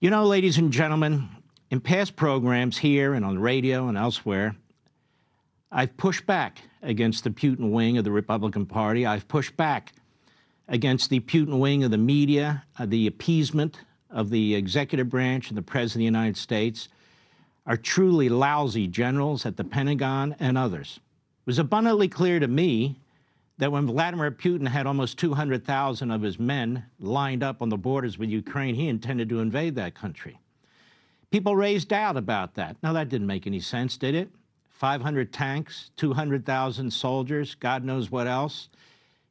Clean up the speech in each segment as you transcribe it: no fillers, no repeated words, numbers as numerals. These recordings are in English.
You know, ladies and gentlemen, in past programs here and on the radio and elsewhere, I've pushed back against the Putin wing of the Republican Party. I've pushed back against the Putin wing of the media, the appeasement of the executive branch and the President of the United States, are truly lousy generals at the Pentagon and others. It was abundantly clear to me that when Vladimir Putin had almost 200,000 of his men lined up on the borders with Ukraine, he intended to invade that country. People raised doubt about that. Now, that didn't make any sense, did it? 500 tanks, 200,000 soldiers, God knows what else.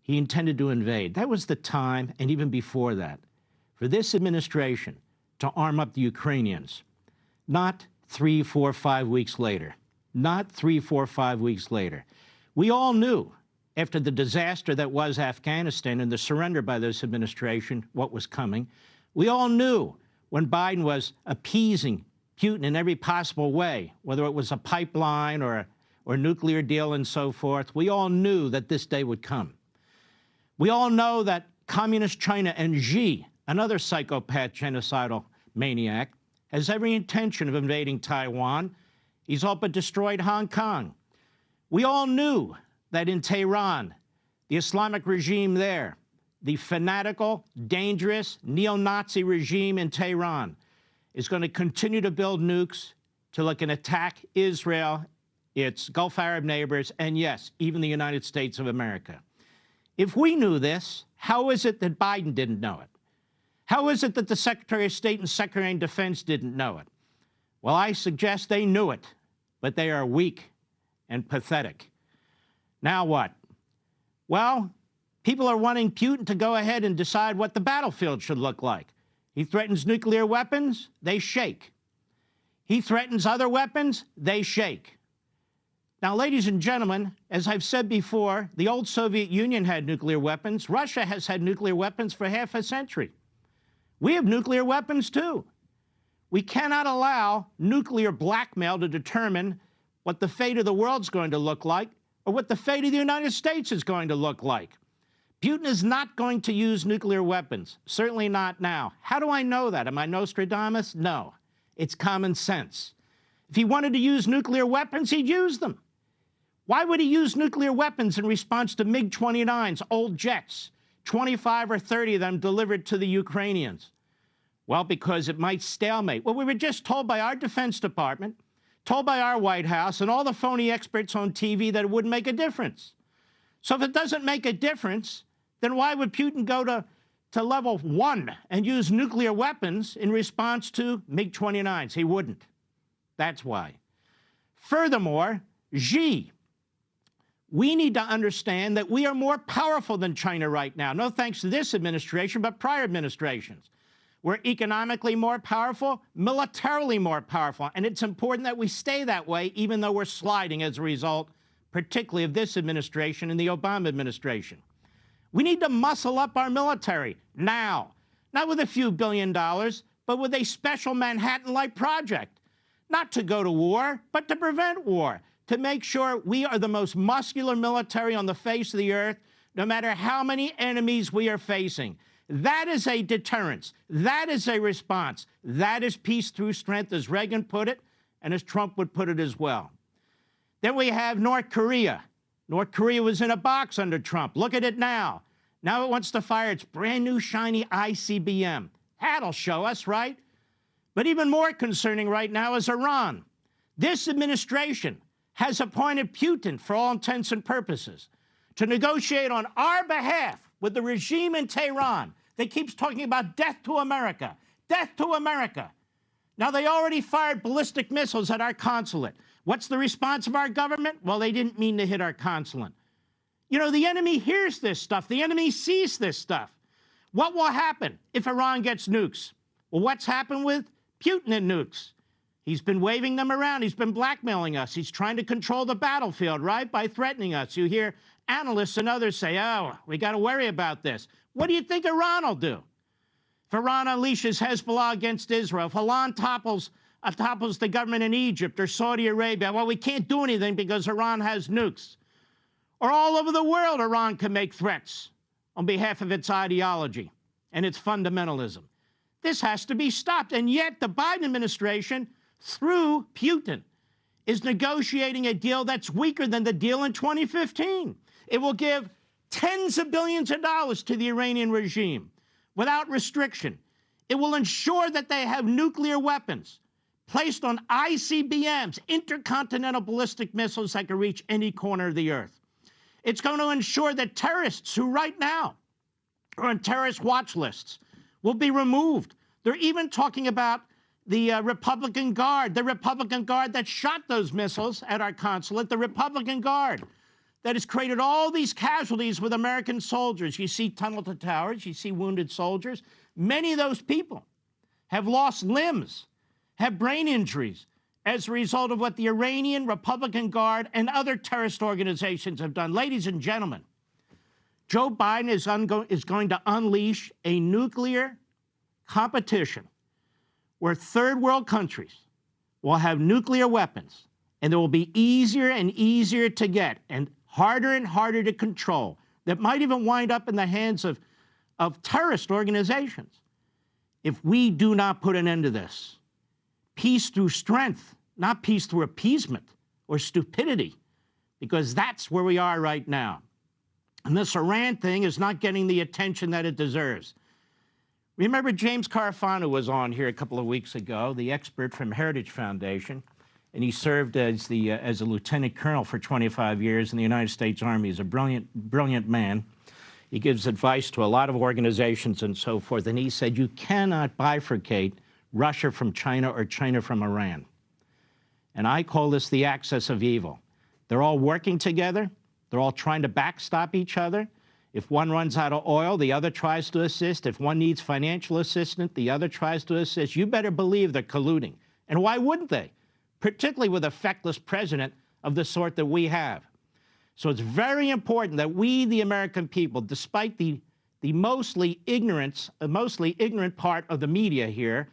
He intended to invade. That was the time, and even before that, for this administration to arm up the Ukrainians. Not 3, 4, 5 weeks later. Not 3, 4, 5 weeks later. We all knew, after the disaster that was Afghanistan and the surrender by this administration, what was coming. We all knew when Biden was appeasing Putin in every possible way, whether it was a pipeline or a nuclear deal and so forth. We all knew that this day would come. We all know that Communist China and Xi, another psychopath genocidal maniac, has every intention of invading Taiwan. He's all but destroyed Hong Kong. We all knew that in Tehran, the Islamic regime there, the fanatical, dangerous, neo-Nazi regime in Tehran, is going to continue to build nukes till it can attack Israel, its Gulf Arab neighbors, and yes, even the United States of America. If we knew this, how is it that Biden didn't know it? How is it that the Secretary of State and Secretary of Defense didn't know it? Well, I suggest they knew it, but they are weak and pathetic. Now what? Well, people are wanting Putin to go ahead and decide what the battlefield should look like. He threatens nuclear weapons, they shake. He threatens other weapons, they shake. Now, ladies and gentlemen, as I've said before, the old Soviet Union had nuclear weapons. Russia has had nuclear weapons for half a century. We have nuclear weapons, too. We cannot allow nuclear blackmail to determine what the fate of the world's going to look like or what the fate of the United States is going to look like. Putin is not going to use nuclear weapons, certainly not now. How do I know that? Am I Nostradamus? No. It's common sense. If he wanted to use nuclear weapons, he'd use them. Why would he use nuclear weapons in response to MiG-29s, old jets, 25 or 30 of them delivered to the Ukrainians? Well, because it might stalemate. Well, we were just told by our Defense Department, told by our White House, and all the phony experts on TV that it wouldn't make a difference. So if it doesn't make a difference, then why would Putin go to level 1 and use nuclear weapons in response to MiG-29s? He wouldn't. That's why. Furthermore, Xi, we need to understand that we are more powerful than China right now. No thanks to this administration, but prior administrations. We're economically more powerful, militarily more powerful, and it's important that we stay that way, even though we're sliding as a result, particularly of this administration and the Obama administration. We need to muscle up our military now, not with a few $1 billion, but with a special Manhattan-like project, not to go to war, but to prevent war, to make sure we are the most muscular military on the face of the earth, no matter how many enemies we are facing. That is a deterrence. That is a response. That is peace through strength, as Reagan put it, and as Trump would put it as well. Then we have North Korea. North Korea was in a box under Trump. Look at it now. Now it wants to fire its brand new shiny ICBM. That'll show us, right? But even more concerning right now is Iran. This administration has appointed Putin, for all intents and purposes, to negotiate on our behalf with the regime in Tehran that keeps talking about death to America, death to America. Now, they already fired ballistic missiles at our consulate. What's the response of our government? Well, they didn't mean to hit our consulate. You know, the enemy hears this stuff. The enemy sees this stuff. What will happen if Iran gets nukes? Well, what's happened with Putin and nukes? He's been waving them around. He's been blackmailing us. He's trying to control the battlefield, right, by threatening us. You hear analysts and others say, oh, we got to worry about this. What do you think Iran will do? If Iran unleashes Hezbollah against Israel, if Iran topples the government in Egypt or Saudi Arabia, well, we can't do anything because Iran has nukes. Or all over the world, Iran can make threats on behalf of its ideology and its fundamentalism. This has to be stopped. And yet the Biden administration, through Putin, is negotiating a deal that's weaker than the deal in 2015. It will give tens of billions of dollars to the Iranian regime without restriction. It will ensure that they have nuclear weapons placed on ICBMs, intercontinental ballistic missiles that can reach any corner of the earth. It's going to ensure that terrorists who right now are on terrorist watch lists will be removed. They're even talking about the Republican Guard that shot those missiles at our consulate, the Republican Guard that has created all these casualties with American soldiers. You see tunnel to towers, you see wounded soldiers. Many of those people have lost limbs, have brain injuries as a result of what the Iranian Republican Guard and other terrorist organizations have done. Ladies and gentlemen, Joe Biden is going to unleash a nuclear competition where third world countries will have nuclear weapons, and they will be easier and easier to get and harder to control, that might even wind up in the hands of terrorist organizations if we do not put an end to this. Peace through strength, not peace through appeasement or stupidity, because that's where we are right now. And this Iran thing is not getting the attention that it deserves. Remember James Carafano was on here a couple of weeks ago, the expert from Heritage Foundation, and he served as a lieutenant colonel for 25 years in the United States Army. He's a brilliant man. He gives advice to a lot of organizations and so forth, and he said you cannot bifurcate Russia from China or China from Iran. And I call this the axis of evil. They're all working together. They're all trying to backstop each other. If one runs out of oil, the other tries to assist. If one needs financial assistance, the other tries to assist. You better believe they're colluding. And why wouldn't they? Particularly with a feckless president of the sort that we have. So it's very important that we, the American people, despite the mostly ignorant part of the media here,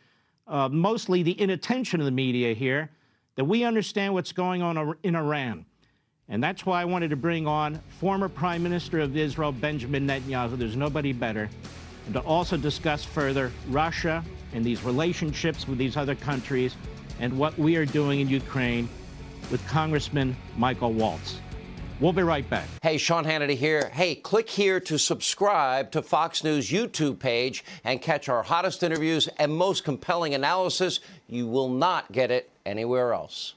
mostly the inattention of the media here, that we understand what's going on in Iran. And that's why I wanted to bring on former Prime Minister of Israel, Benjamin Netanyahu. There's nobody better. And to also discuss further Russia and these relationships with these other countries and what we are doing in Ukraine with Congressman Michael Waltz. We'll be right back. Hey, Sean Hannity here. Hey, click here to subscribe to Fox News YouTube page and catch our hottest interviews and most compelling analysis. You will not get it anywhere else.